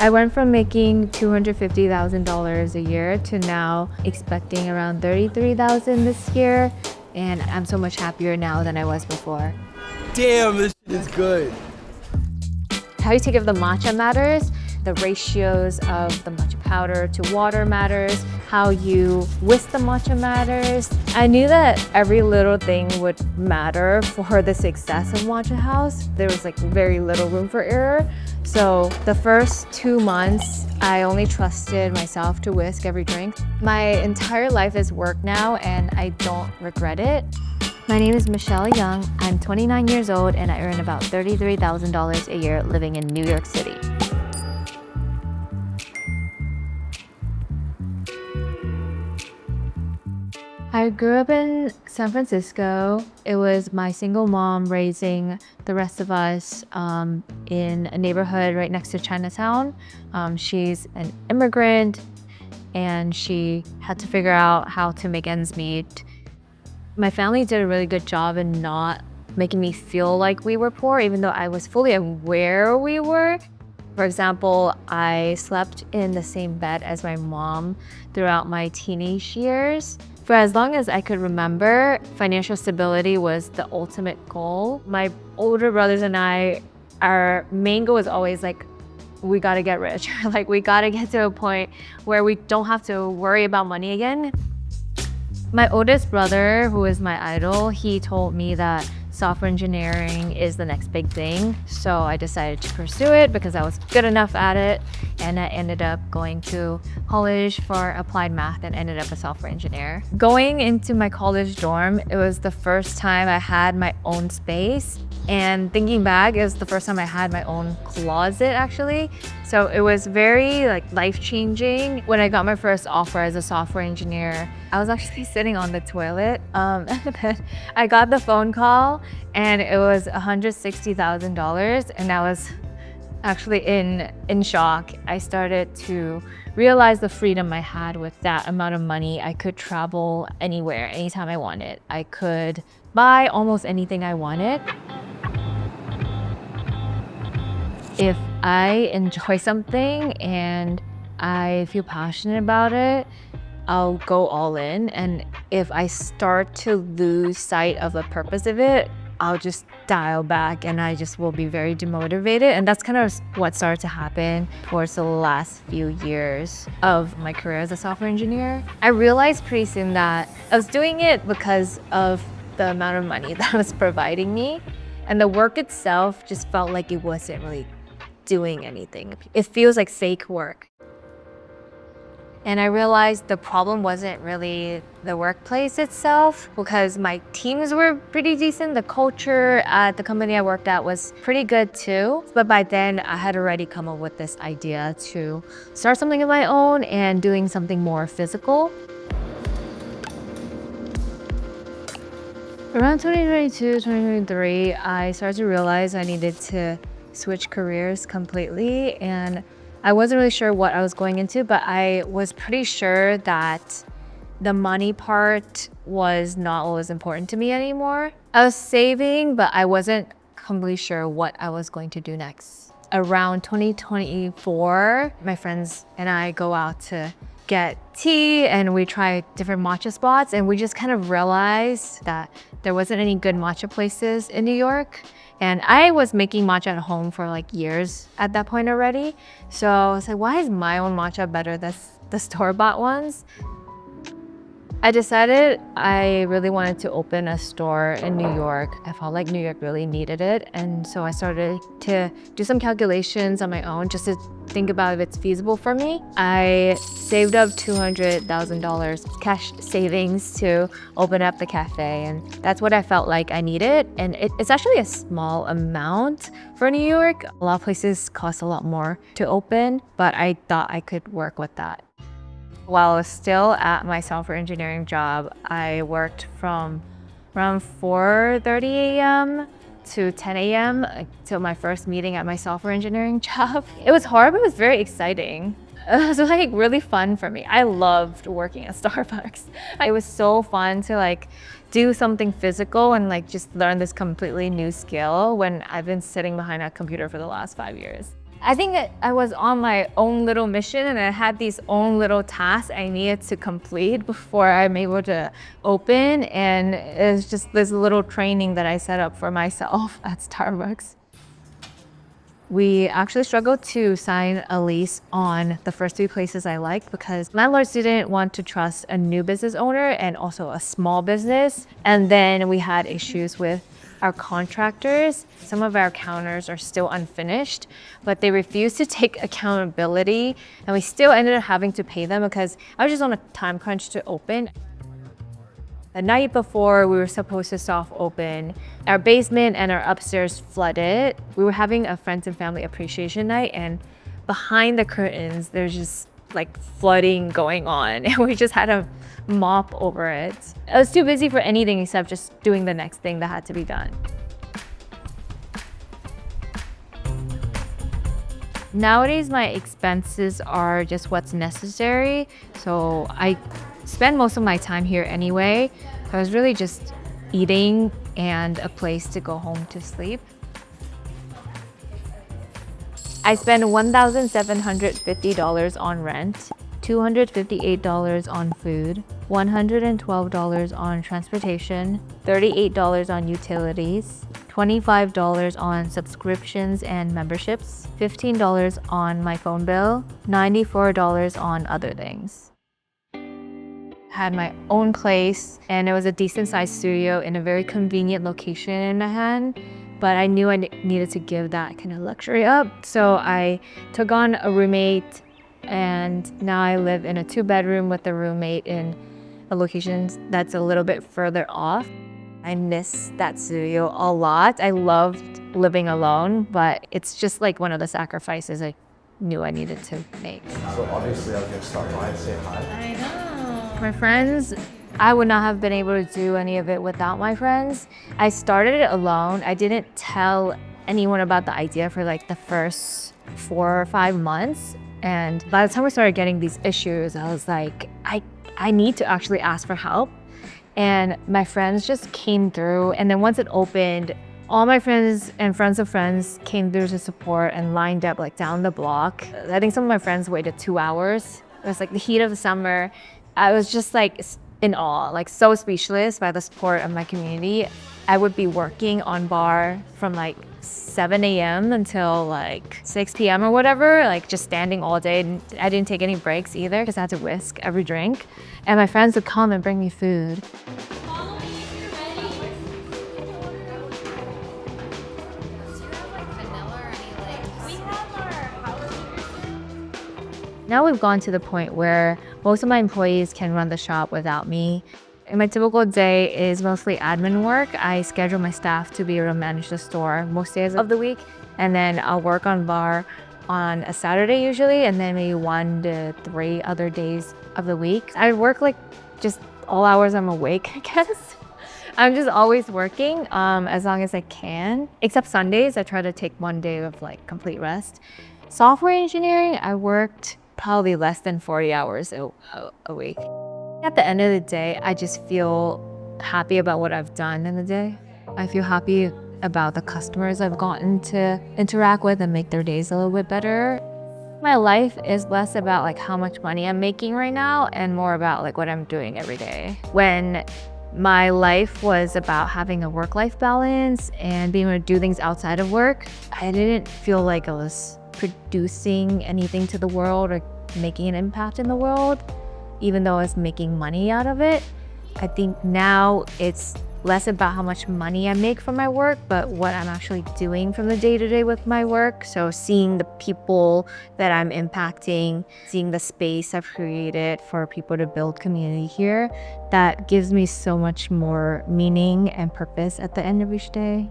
I went from making $250,000 a year to now expecting around $33,000 this year. And I'm so much happier now than I was before. Damn, this shit is good. How you take care of the matcha matters. The ratios of the matcha powder to water matters. How you whisk the matcha matters. I knew that every little thing would matter for the success of Matcha House. There was like very little room for error. So the first 2 months, I only trusted myself to whisk every drink. My entire life is work now and I don't regret it. My name is Yeung. I'm 29 years old and I earn about $33,000 a year living in New York City. I grew up in San Francisco. It was my single mom raising the rest of us in a neighborhood right next to Chinatown. She's an immigrant and she had to figure out how to make ends meet. My family did a really good job in not making me feel like we were poor, even though I was fully aware we were. For example, I slept in the same bed as my mom throughout my teenage years. For as long as I could remember, financial stability was the ultimate goal. My older brothers and I, our main goal was always like, we gotta get rich. Like we gotta get to a point where we don't have to worry about money again. My oldest brother, who is my idol, he told me that software engineering is the next big thing. So I decided to pursue it because I was good enough at it. And I ended up going to college for applied math and ended up a software engineer. Going into my college dorm, it was the first time I had my own space. And thinking back, it was the first time I had my own closet actually. So it was very life-changing. When I got my first offer as a software engineer, I was actually sitting on the toilet and then I got the phone call and it was $160,000 and I was actually in shock. I started to realize the freedom I had with that amount of money. I could travel anywhere, anytime I wanted. I could buy almost anything I wanted. If I enjoy something and I feel passionate about it, I'll go all in. And if I start to lose sight of the purpose of it, I'll just dial back and I just will be very demotivated. And that's kind of what started to happen towards the last few years of my career as a software engineer. I realized pretty soon that I was doing it because of the amount of money that was providing me. And the work itself just felt like it wasn't really doing anything. It feels like fake work. And I realized the problem wasn't really the workplace itself because my teams were pretty decent. The culture at the company I worked at was pretty good too. But by then I had already come up with this idea to start something of my own and doing something more physical. Around 2022, 2023, I started to realize I needed to switch careers completely and I wasn't really sure what I was going into, but I was pretty sure that the money part was not what was important to me anymore. I was saving, but I wasn't completely sure what I was going to do next. Around 2024, my friends and I go out to get tea and we try different matcha spots and we just kind of realized that there wasn't any good matcha places in New York. And I was making matcha at home for years at that point already. So I was like, why is my own matcha better than the store-bought ones? I decided I really wanted to open a store in New York. I felt like New York really needed it. And so I started to do some calculations on my own just to think about if it's feasible for me. I saved up $200,000 cash savings to open up the cafe. And that's what I felt like I needed. And it's actually a small amount for New York. A lot of places cost a lot more to open, but I thought I could work with that. While I was still at my software engineering job, I worked from around 4:30 a.m. to 10 a.m. till my first meeting at my software engineering job. It was hard, but it was very exciting. It was really fun for me. I loved working at Starbucks. It was so fun to do something physical and just learn this completely new skill when I've been sitting behind a computer for the last 5 years. I think I was on my own little mission and I had these own little tasks I needed to complete before I'm able to open. And it's just this little training that I set up for myself at Starbucks. We actually struggled to sign a lease on the first 3 places I liked because landlords didn't want to trust a new business owner and also a small business. And then we had issues with our contractors. Some of our counters are still unfinished, but they refused to take accountability. And we still ended up having to pay them because I was just on a time crunch to open. The night before we were supposed to soft open, our basement and our upstairs flooded. We were having a friends and family appreciation night, and behind the curtains, there's just like flooding going on, and we just had to mop over it. I was too busy for anything except just doing the next thing that had to be done. Nowadays, my expenses are just what's necessary, so I spend most of my time here anyway. So I was really just eating and a place to go home to sleep. I spend $1,750 on rent, $258 on food, $112 on transportation, $38 on utilities, $25 on subscriptions and memberships, $15 on my phone bill, $94 on other things. Had my own place, and it was a decent sized studio in a very convenient location in Manhattan, but I knew I needed to give that kind of luxury up. So I took on a roommate, and now I live in a 2-bedroom with a roommate in a location that's a little bit further off. I miss that studio a lot. I loved living alone, but it's just like one of the sacrifices I knew I needed to make. So obviously I was gonna stop by and say hi. I know. My friends, I would not have been able to do any of it without my friends. I started it alone. I didn't tell anyone about the idea for like the first 4 or 5 months. And by the time we started getting these issues, I was like, I need to actually ask for help. And my friends just came through. And then once it opened, all my friends and friends of friends came through to support and lined up like down the block. I think some of my friends waited 2 hours. It was like the heat of the summer. I was just like in awe, like so speechless by the support of my community. I would be working on bar from like 7 a.m. until like 6 p.m. or whatever, like just standing all day. I didn't take any breaks either because I had to whisk every drink. And my friends would come and bring me food. Now we've gone to the point where most of my employees can run the shop without me. And my typical day is mostly admin work. I schedule my staff to be able to manage the store most days of the week. And then I'll work on bar on a Saturday usually, and then maybe 1 to 3 other days of the week. I work like just all hours I'm awake, I guess. I'm just always working as long as I can. Except Sundays, I try to take 1 day of like complete rest. Software engineering, I worked probably less than 40 hours a week. At the end of the day, I just feel happy about what I've done in the day. I feel happy about the customers I've gotten to interact with and make their days a little bit better. My life is less about like how much money I'm making right now and more about like what I'm doing every day. When my life was about having a work-life balance and being able to do things outside of work, I didn't feel like I was producing anything to the world or making an impact in the world, even though I was making money out of it. I think now it's less about how much money I make from my work, but what I'm actually doing from the day-to-day with my work. So seeing the people that I'm impacting, seeing the space I've created for people to build community here, that gives me so much more meaning and purpose at the end of each day.